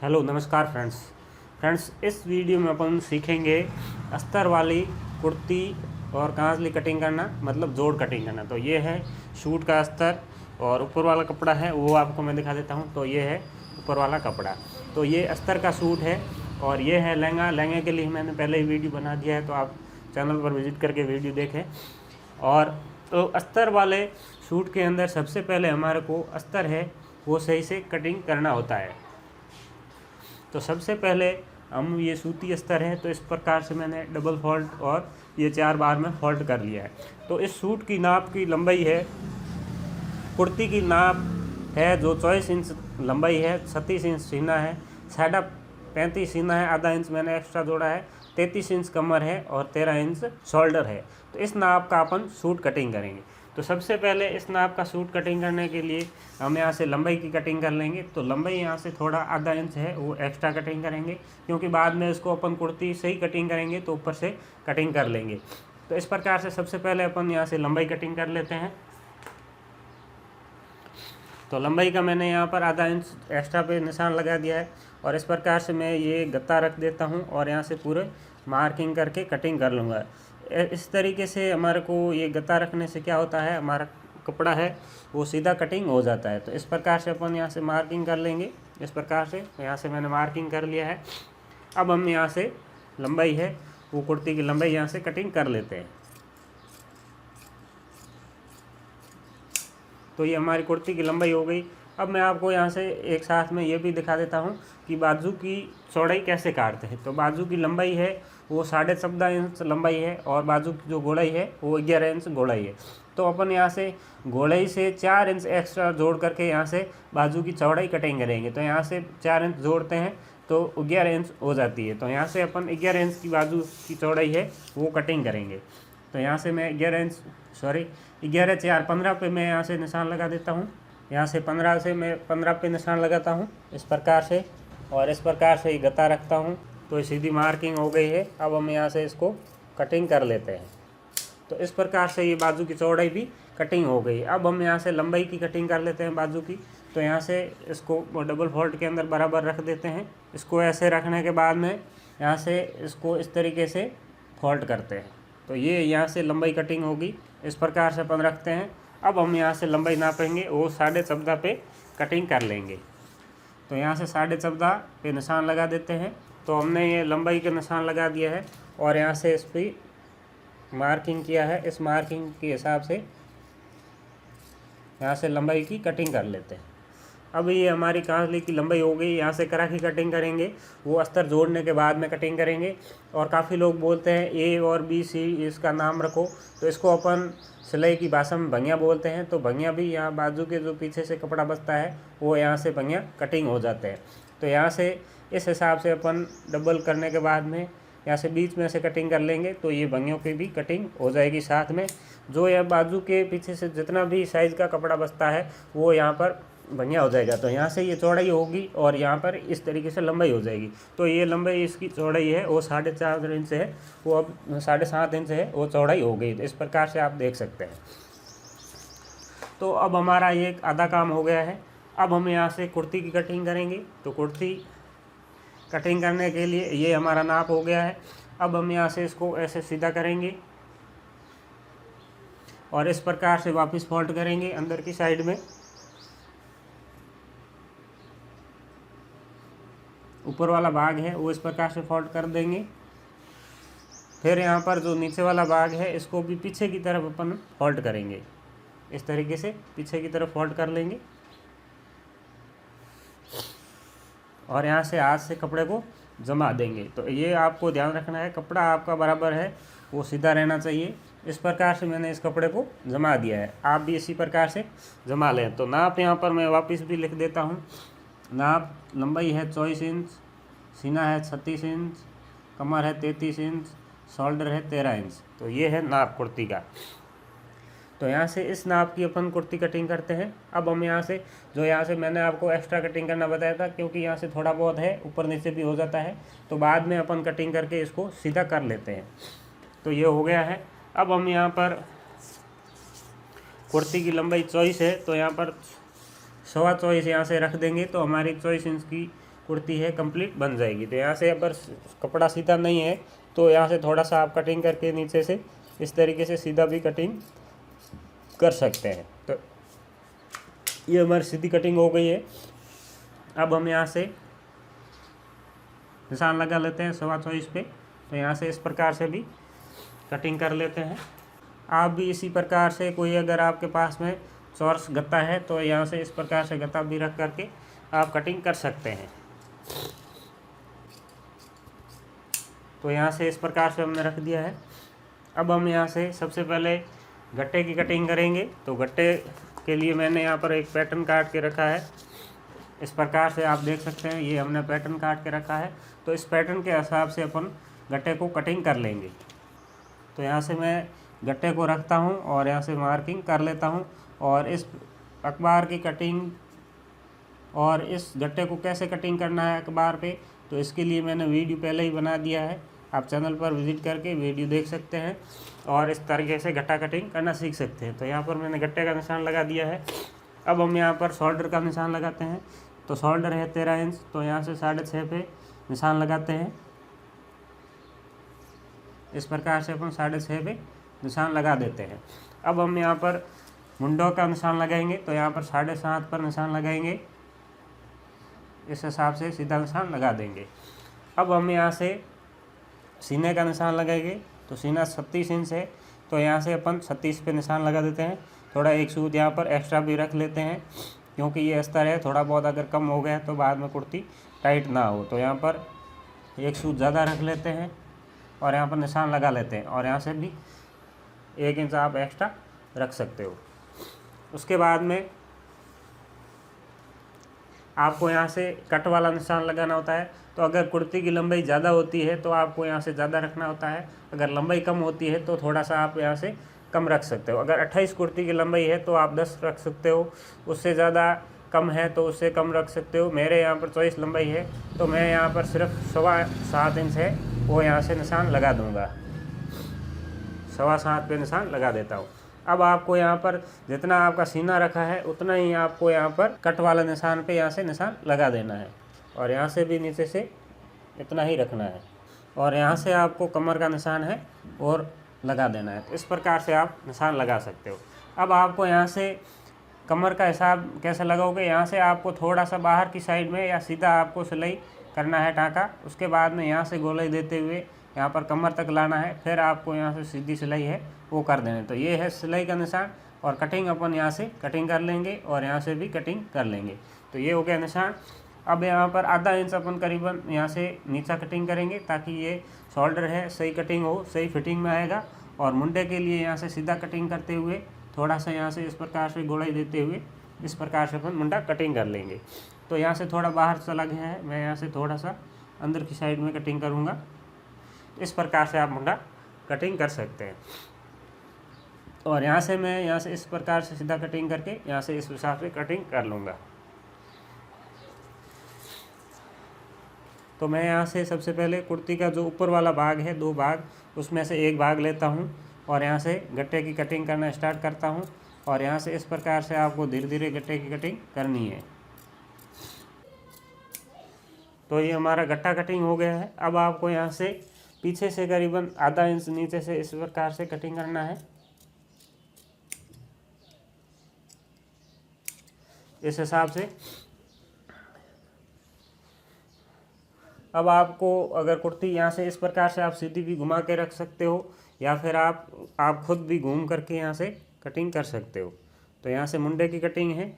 Hello नमस्कार friends इस video में अपन सीखेंगे अस्तर वाली कुर्ती और कांजली कटिंग करना, मतलब जोड़ कटिंग करना। तो ये है शूट का अस्तर और ऊपर वाला कपड़ा है वो आपको मैं दिखा देता हूँ। तो ये है ऊपर वाला कपड़ा, तो ये अस्तर का सूट है और ये है लहंगा। लहंगे के लिए मैंने पहले ही वीडियो बना दिया है, तो आप चैनल पर विजिट करके वीडियो देखें। और तो अस्तर वाले सूट के अंदर सबसे पहले हमारे को अस्तर है वो सही से कटिंग करना होता है। तो सबसे पहले हम ये सूती अस्तर है, तो इस प्रकार से मैंने डबल फोल्ड और ये 4 बार में फोल्ड कर लिया है। तो इस सूट की नाप की लंबाई है, कुर्ती की नाप है जो 24 इंच लंबाई है, 36 इंच सीना है, 35 सीना है, आधा इंच मैंने एक्स्ट्रा जोड़ा है, 33 इंच कमर है और 13 इंच शोल्डर है। तो इस नाप का अपन सूट कटिंग करेंगे। तो सबसे पहले इस नाप का सूट कटिंग करने के लिए हम यहाँ से लंबाई की कटिंग कर लेंगे। तो लंबाई यहाँ से थोड़ा आधा इंच है वो एक्स्ट्रा कटिंग करेंगे, क्योंकि बाद में इसको अपन कुर्ती सही कटिंग करेंगे तो ऊपर से कटिंग कर लेंगे। तो इस प्रकार से सबसे पहले अपन यहाँ से लंबाई कटिंग कर लेते हैं। तो लंबाई का मैंने यहाँ पर आधा इंच एक्स्ट्रा पे निशान लगा दिया है और इस प्रकार से मैं ये गत्ता रख देता हूँ और यहाँ से पूरे मार्किंग करके कटिंग कर लूँगा। इस तरीके से हमारे को ये गत्ता रखने से क्या होता है, हमारा कपड़ा है वो सीधा कटिंग हो जाता है। तो इस प्रकार से अपन यहाँ से मार्किंग कर लेंगे। इस प्रकार से यहाँ से मैंने मार्किंग कर लिया है। अब हम यहाँ से लंबाई है वो कुर्ती की लंबाई यहाँ से कटिंग कर लेते हैं। तो ये हमारी कुर्ती की लंबाई हो गई। अब मैं आपको यहाँ से एक साथ में ये भी दिखा देता हूँ कि बाजू की चौड़ाई कैसे काटते हैं। तो बाजू की लंबाई है वो 14.5 इंच लंबाई है और बाजू की जो गोलाई है वो 11 इंच गोलाई है। तो अपन यहाँ से गोलाई से 4 इंच एक्स्ट्रा जोड़ करके यहाँ से बाजू की चौड़ाई कटिंग करेंगे। तो यहाँ से 4 इंच जोड़ते हैं तो 11 इंच हो जाती है। तो यहाँ से अपन 11 इंच की बाजू की चौड़ाई है वो कटिंग करेंगे। तो यहाँ से मैं 11 4 15 पे मैं यहाँ से निशान लगा देता हूँ। यहाँ से 15 से मैं 15 पे निशान लगाता हूँ इस प्रकार से, और इस प्रकार से ही गत्ता रखता हूँ। तो सीधी मार्किंग हो गई है। अब हम यहाँ से इसको कटिंग कर लेते हैं। तो इस प्रकार से ये बाजू की चौड़ाई भी कटिंग हो गई। अब हम यहाँ से लंबाई की कटिंग कर लेते हैं बाजू की। तो यहाँ से इसको डबल फोल्ड के अंदर बराबर रख देते हैं। इसको ऐसे रखने के बाद में यहाँ से इसको इस तरीके से फोल्ड करते हैं। तो ये यहाँ से लंबाई कटिंग होगी। इस प्रकार से अपन रखते हैं। अब हम यहाँ से लंबाई नापेंगे, वो 14.5 पे कटिंग कर लेंगे। तो यहाँ से 14.5 पे निशान लगा देते हैं। तो हमने ये लंबाई का निशान लगा दिया है और यहाँ से इस पर मार्किंग किया है। इस मार्किंग के हिसाब से यहाँ से लंबाई की कटिंग कर लेते हैं। अब ये हमारी कांजली की लंबाई हो गई। यहाँ से करा की कटिंग करेंगे, वो अस्तर जोड़ने के बाद में कटिंग करेंगे। और काफ़ी लोग बोलते हैं ए और बी सी इसका नाम रखो, तो इसको अपन सिलाई की भाषा में भंगिया बोलते हैं। तो भंगिया भी यहाँ बाजू के जो पीछे से कपड़ा बचता है वो यहाँ से भंगिया कटिंग हो जाते हैं। तो यहाँ से इस हिसाब से अपन डबल करने के बाद में यहाँ से बीच में से कटिंग कर लेंगे। तो ये भंगियों की भी कटिंग हो जाएगी साथ में। जो यह बाजू के पीछे से जितना भी साइज़ का कपड़ा बचता है वो यहाँ पर बढ़िया हो जाएगा। तो यहाँ से ये चौड़ाई होगी और यहाँ पर इस तरीके से लंबाई हो जाएगी। तो ये लंबाई इसकी चौड़ाई है वो 4.5 इंच है, वो अब 7.5 इंच है वो चौड़ाई हो गई। तो इस प्रकार से आप देख सकते हैं। तो अब हमारा ये आधा काम हो गया है। अब हम यहाँ से कुर्ती की कटिंग करेंगे। तो कुर्ती कटिंग करने के लिए ये हमारा नाप हो गया है। अब हम यहाँ से इसको ऐसे सीधा करेंगे और इस प्रकार से वापस फोल्ड करेंगे अंदर की साइड में। ऊपर वाला भाग है वो इस प्रकार से फोल्ड कर देंगे। फिर यहाँ पर जो नीचे वाला भाग है इसको भी पीछे की तरफ अपन फोल्ड करेंगे। इस तरीके से पीछे की तरफ फोल्ड कर लेंगे और यहाँ से हाथ से कपड़े को जमा देंगे। तो ये आपको ध्यान रखना है, कपड़ा आपका बराबर है वो सीधा रहना चाहिए। इस प्रकार से मैंने इस कपड़े को जमा दिया है, आप भी इसी प्रकार से जमा लें। तो नाप यहाँ पर मैं वापस भी लिख देता हूँ। नाप लंबाई है 24 इंच, सीना है 36 इंच, कमर है 33 इंच, शोल्डर है 13 इंच। तो ये है नाप कुर्ती का। तो यहाँ से इस नाप की अपन कुर्ती कटिंग करते हैं। अब हम यहाँ से यहाँ से मैंने आपको एक्स्ट्रा कटिंग करना बताया था, क्योंकि यहाँ से थोड़ा बहुत है ऊपर नीचे भी हो जाता है। तो बाद में अपन कटिंग करके इसको सीधा कर लेते हैं। तो ये हो गया है। अब हम यहाँ पर कुर्ती की लंबाई 24 है, तो यहाँ पर 24.25 यहाँ से रख देंगे। तो हमारी 24 इंच की कुर्ती है कंप्लीट बन जाएगी। तो यहाँ से अगर कपड़ा सीधा नहीं है तो यहाँ से थोड़ा सा आप कटिंग करके नीचे से इस तरीके से सीधा भी कटिंग कर सकते हैं। तो ये हमारी सीधी कटिंग हो गई है। अब हम यहाँ से निशान लगा लेते हैं 24.25 इंच पे। तो यहाँ से इस प्रकार से भी कटिंग कर लेते हैं। आप भी इसी प्रकार से कोई अगर आपके पास में चौरस गत्ता है तो यहाँ से इस प्रकार से गत्ता भी रख करके आप कटिंग कर सकते हैं। तो यहाँ से इस प्रकार से हमने रख दिया है। अब हम यहाँ से सबसे पहले गट्टे की कटिंग करेंगे। तो गट्टे के लिए मैंने यहाँ पर एक पैटर्न काट के रखा है। इस प्रकार से आप देख सकते हैं, ये हमने पैटर्न काट के रखा है। तो इस पैटर्न के हिसाब से अपन गट्टे को कटिंग कर लेंगे। तो यहाँ से मैं गट्टे को रखता हूँ और यहाँ से मार्किंग कर लेता हूँ। और इस अखबार की कटिंग और इस गट्टे को कैसे कटिंग करना है अखबार पे, तो इसके लिए मैंने वीडियो पहले ही बना दिया है। आप चैनल पर विज़िट करके वीडियो देख सकते हैं और इस तरीके से गट्टा कटिंग करना सीख सकते हैं। तो यहाँ पर मैंने गट्टे का निशान लगा दिया है। अब हम यहाँ पर शोल्डर का निशान लगाते हैं। तो शोल्डर है 13 इंच, तो यहाँ से 6.5 पे निशान लगाते हैं। इस प्रकार से अपन 6.5 पे निशान लगा देते हैं। अब हम यहाँ पर मुंडों का निशान लगाएंगे। तो यहाँ पर 7.5 पर निशान लगाएंगे। इस हिसाब से सीधा निशान लगा देंगे। अब हम यहाँ से सीने का निशान लगाएंगे। तो सीना 36 इंच है, तो यहाँ से अपन 36 पे निशान लगा देते हैं। थोड़ा एक सूत यहाँ पर एक्स्ट्रा भी रख लेते हैं, क्योंकि ये अस्तर है, थोड़ा बहुत अगर कम हो गया तो बाद में कुर्ती टाइट ना हो। तो यहाँ पर एक सूत ज़्यादा रख लेते हैं और यहाँ पर निशान लगा लेते हैं। और यहाँ से भी 1 इंच आप एक्स्ट्रा रख सकते हो। उसके बाद में आपको यहाँ से कट वाला निशान लगाना होता है। तो अगर कुर्ती की लंबाई ज़्यादा होती है तो आपको यहाँ से ज़्यादा रखना होता है। अगर लंबाई कम होती है तो थोड़ा सा आप यहाँ से कम रख सकते हो। अगर 28 कुर्ती की लंबाई है तो आप 10 रख सकते हो। उससे ज़्यादा कम है तो उससे कम रख सकते हो। मेरे यहाँ पर 24 लंबाई है, तो मैं यहाँ पर सिर्फ 7.25 इंच है वो यहाँ से निशान लगा दूँगा। 7.25 पे निशान लगा देता हूँ। अब आपको यहाँ पर जितना आपका सीना रखा है उतना ही आपको यहाँ पर कट वाला निशान पे यहाँ से निशान लगा देना है। और यहाँ से भी नीचे से इतना ही रखना है। और यहाँ से आपको कमर का निशान है और लगा देना है। इस प्रकार से आप निशान लगा सकते हो। अब आपको यहाँ से कमर का हिसाब कैसे लगाओगे, यहाँ से आपको थोड़ा सा बाहर की साइड में या सीधा आपको सिलाई करना है टाँका। उसके बाद में यहाँ से गोलाई देते हुए यहाँ पर कमर तक लाना है। फिर आपको यहाँ से सीधी सिलाई है वो कर देना है। तो ये है सिलाई का निशान। और कटिंग अपन यहाँ से कटिंग कर लेंगे और यहाँ से भी कटिंग कर लेंगे। तो ये हो गया निशान। अब यहाँ पर आधा इंच अपन करीबन यहाँ से नीचा कटिंग करेंगे, ताकि ये शोल्डर है सही कटिंग हो, सही फिटिंग में आएगा। और मुंडे के लिए यहाँ से सीधा कटिंग करते हुए थोड़ा सा यहाँ से इस प्रकार से गोलाई देते हुए इस प्रकार से अपन मुंडा कटिंग कर लेंगे। तो यहाँ से थोड़ा बाहर चला गया है, मैं यहाँ से थोड़ा सा अंदर की साइड में कटिंग करूँगा। इस प्रकार से आप मुंडा कटिंग कर सकते हैं। और यहाँ से मैं यहाँ से इस प्रकार से सीधा कटिंग करके यहाँ से इस हिसाब से कटिंग कर लूँगा। तो मैं यहाँ से सबसे पहले कुर्ती का जो ऊपर वाला भाग है, 2 भाग, उसमें से एक भाग लेता हूँ और यहाँ से गट्टे की कटिंग करना स्टार्ट करता हूँ। और यहाँ से इस प्रकार से आपको धीरे धीरे गट्टे की कटिंग करनी है। तो ये हमारा गट्टा कटिंग हो गया है। अब आपको यहाँ से पीछे से करीबन आधा इंच नीचे से इस प्रकार से कटिंग करना है। इस हिसाब से अब आपको अगर कुर्ती यहाँ से इस प्रकार से आप सीधी भी घुमा के रख सकते हो, या फिर आप खुद भी घूम करके यहाँ से कटिंग कर सकते हो। तो यहाँ से मुंडे की कटिंग है,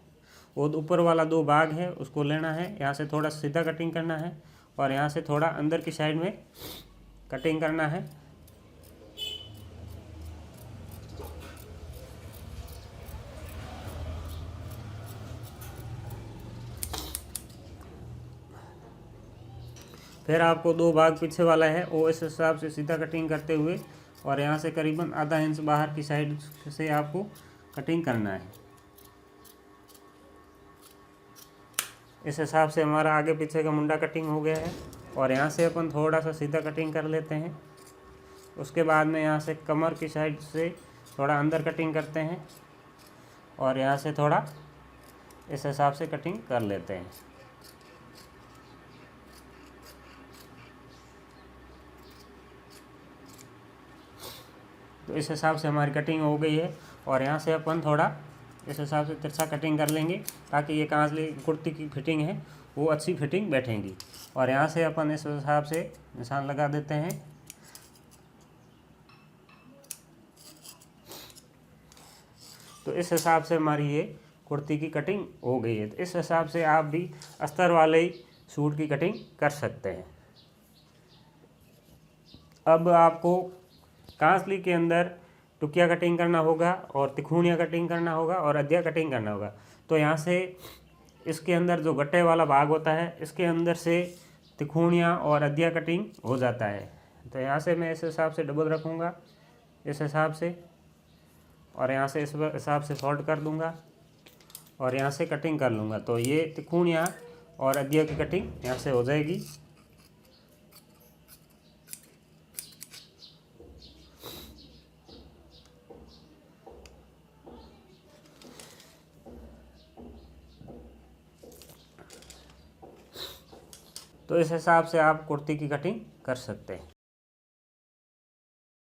वो ऊपर वाला 2 भाग है उसको लेना है, यहाँ से थोड़ा सीधा कटिंग करना है और यहाँ से थोड़ा अंदर की साइड में कटिंग करना है। फिर आपको 2 भाग पीछे वाला है वो इस हिसाब से सीधा कटिंग करते हुए और यहाँ से करीबन आधा इंच बाहर की साइड से आपको कटिंग करना है। इस हिसाब से हमारा आगे पीछे का मुंडा कटिंग हो गया है। और यहाँ से अपन थोड़ा सा सीधा कटिंग कर लेते हैं। उसके बाद में यहाँ से कमर की साइड से थोड़ा अंदर कटिंग करते हैं और यहाँ से थोड़ा इस हिसाब से कटिंग कर लेते हैं। तो इस हिसाब से हमारी कटिंग हो गई है। और यहाँ से अपन थोड़ा इस हिसाब से तिरछा कटिंग कर लेंगे ताकि ये कांसली कुर्ती की फिटिंग है वो अच्छी फिटिंग बैठेंगी। और यहाँ से अपन इस हिसाब से निशान लगा देते हैं। तो इस हिसाब से हमारी ये कुर्ती की कटिंग हो गई है। तो इस हिसाब से आप भी अस्तर वाले ही सूट की कटिंग कर सकते हैं। अब आपको कांसली के अंदर टुकिया कटिंग करना होगा और तिकोनिया कटिंग करना होगा और अद्या कटिंग करना होगा। तो यहाँ से इसके अंदर जो गट्टे वाला भाग होता है इसके अंदर से तिकोनिया और अद्या कटिंग हो जाता है। तो यहाँ से मैं इस हिसाब से डबल रखूँगा इस हिसाब से, और यहाँ से इस हिसाब से फोल्ड कर दूँगा और यहाँ से कटिंग कर लूँगा। तो ये तिकोनिया और अद्या की कटिंग यहाँ से हो जाएगी। तो इस हिसाब से आप कुर्ती की कटिंग कर सकते हैं।